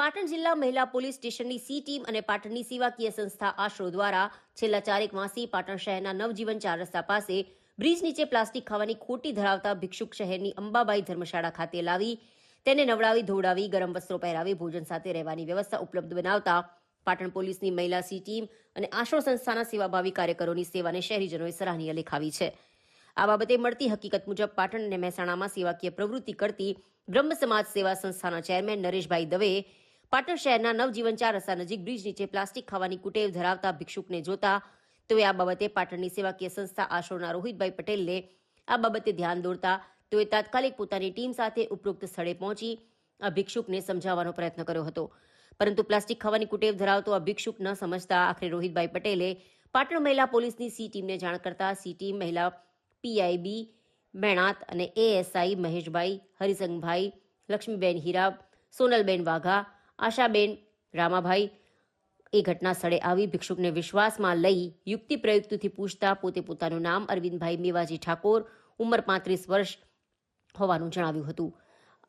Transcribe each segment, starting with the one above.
પાટણ જિલ્લા મહિલા પોલીસ સ્ટેશનની સી ટીમ અને પાટણની સેવાકીય સંસ્થા આશરો દ્વારા છેલ્લા 4 માસથી પાટણ શહેરના નવજીવન 4 રસ્તા પાસે બ્રિજ નીચે પ્લાસ્ટિક ખાવાની ખોટી ધરાવતા ભિક્ષુક શહેરની અંબાબાઈ ધર્મશાળા ખાતે લાવી તેને નવડાવી ધોવડાવી ગરમ વસ્ત્રો પહેરાવી ભોજન સાથે રહેવાની વ્યવસ્થા ઉપલબ્ધ બનાવતા પાટણ પોલીસની મહિલા સી ટીમ અને આશરો સંસ્થાના સેવાભાવી કાર્યકરોની સેવાને શહેરીજનોએ સરાહનીય લેખાવી છે। આ બાબતે મળતી હકીકત મુજબ પાટણ અને મહેસાણામાં સેવાકીય પ્રવૃત્તિ કરતી બ્રહ્મ સમાજ સેવા સંસ્થાના ચેરમેન નરેશભાઈ દવેએ પાટણ શહેરના નવજીવન 4 રસ્તા નજીક બ્રિજ નીચે પ્લાસ્ટિક ખાવાની કુટેવ ધરાવતા ભિક્ષુકને જોતા તેઓએ આ બાબતે પાટણની સેવાકીય સંસ્થા આશરોના રોહિતભાઈ પટેલને આ બાબતે ધ્યાન દોરતા તેઓએ તાત્કાલિક પોતાની ટીમ સાથે ઉપરોક્ત સ્થળે પહોંચી આ ભિક્ષુકને સમજાવવાનો પ્રયત્ન કર્યો હતો, પરંતુ પ્લાસ્ટિક ખાવાની કુટેવ ધરાવતો આ ભિક્ષુક ન સમજતા આખરે રોહિતભાઈ પટેલે પાટણ મહિલા પોલીસની સી ટીમને જાણ કરતા સી ટીમ મહિલા પીઆઈબી મેણાત અને એએસઆઈ મહેશભાઈ, હરિસંગભાઈ, લક્ષ્મીબેન હીરા, સોનલબેન વાઘા, આશાબેન રામાભાઈ એ ઘટના સ્થળે આવી ભિક્ષુકને વિશ્વાસમાં લઈ યુક્તિ પ્રયુક્તિથી પૂછતા પોતે પોતાનું નામ અરવિંદભાઈ મેવાજી ઠાકોર, ઉંમર 35 વર્ષ હોવાનું જણાવ્યું હતું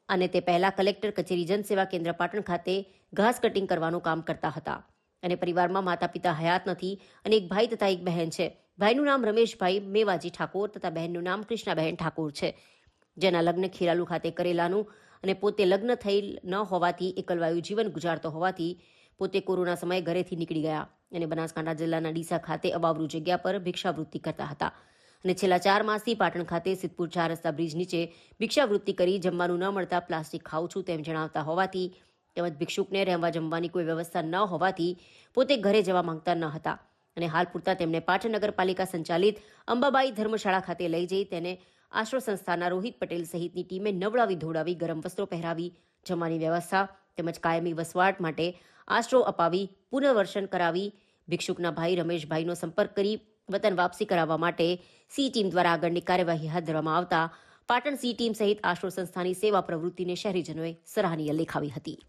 અને તે પહેલા કલેક્ટર કચેરી જનસેવા કેન્દ્ર પાટણ ખાતે ઘાસ કટિંગ કરવાનું કામ કરતા હતા અને પરિવારમાં માતા પિતા હયાત નથી અને એક ભાઈ તથા એક બહેન છે। ભાઈનું નામ રમેશભાઈ મેવાજી ઠાકોર તથા બહેનનું નામ કૃષ્ણાબહેન ઠાકોર છે, જેના લગ્ન ખીરાલુ ખાતે કરેલાનું અને પોતે લગ્ન થયેલ ન હોવાથી એકલવાયુ જીવન ગુજારતો હોવાથી પોતે કોરોના સમયે ઘરેથી નીકળી ગયા અને બનાસકાંઠા જિલ્લાના ડીસા ખાતે અવાવરૂ જગ્યા પર ભિક્ષાવૃત્તિ કરતા હતા અને છેલ્લા 4 માસથી પાટણ ખાતે સિદ્ધપુર 4 રસ્તા બ્રિજ નીચે ભિક્ષાવૃત્તિ કરી જમવાનું ન મળતા પ્લાસ્ટિક ખાઉં છું તેમ જણાવતા હોવાથી તેમજ ભિક્ષુકને રહેવા જમવાની કોઈ વ્યવસ્થા ન હોવાથી પોતે ઘરે જવા માંગતા ન હતા અને હાલ પૂરતા તેમને પાટણ નગરપાલિકા સંચાલિત અંબાબાઈ ધર્મશાળા ખાતે લઈ જઈ તેને આશરો સંસ્થાના રોહિત પટેલ સહિતની ટીમે નવડાવી ધોવડાવી ગરમ વસ્ત્રો પહેરાવી જમવાની વ્યવસ્થા તેમજ કાયમી વસવાટ માટે આશરો અપાવી પુનર્વસન કરાવી ભિક્ષુકના ભાઈ રમેશભાઈનો સંપર્ક કરી વતન વાપસી કરાવવા માટે સી ટીમ દ્વારા આગળની કાર્યવાહી હાથ ધરવામાં આવતા પાટણ સી ટીમ સહિત આશરો સંસ્થાની સેવા પ્રવૃત્તિને શહેરીજનોએ સરાહનીય લેખાવી હતી।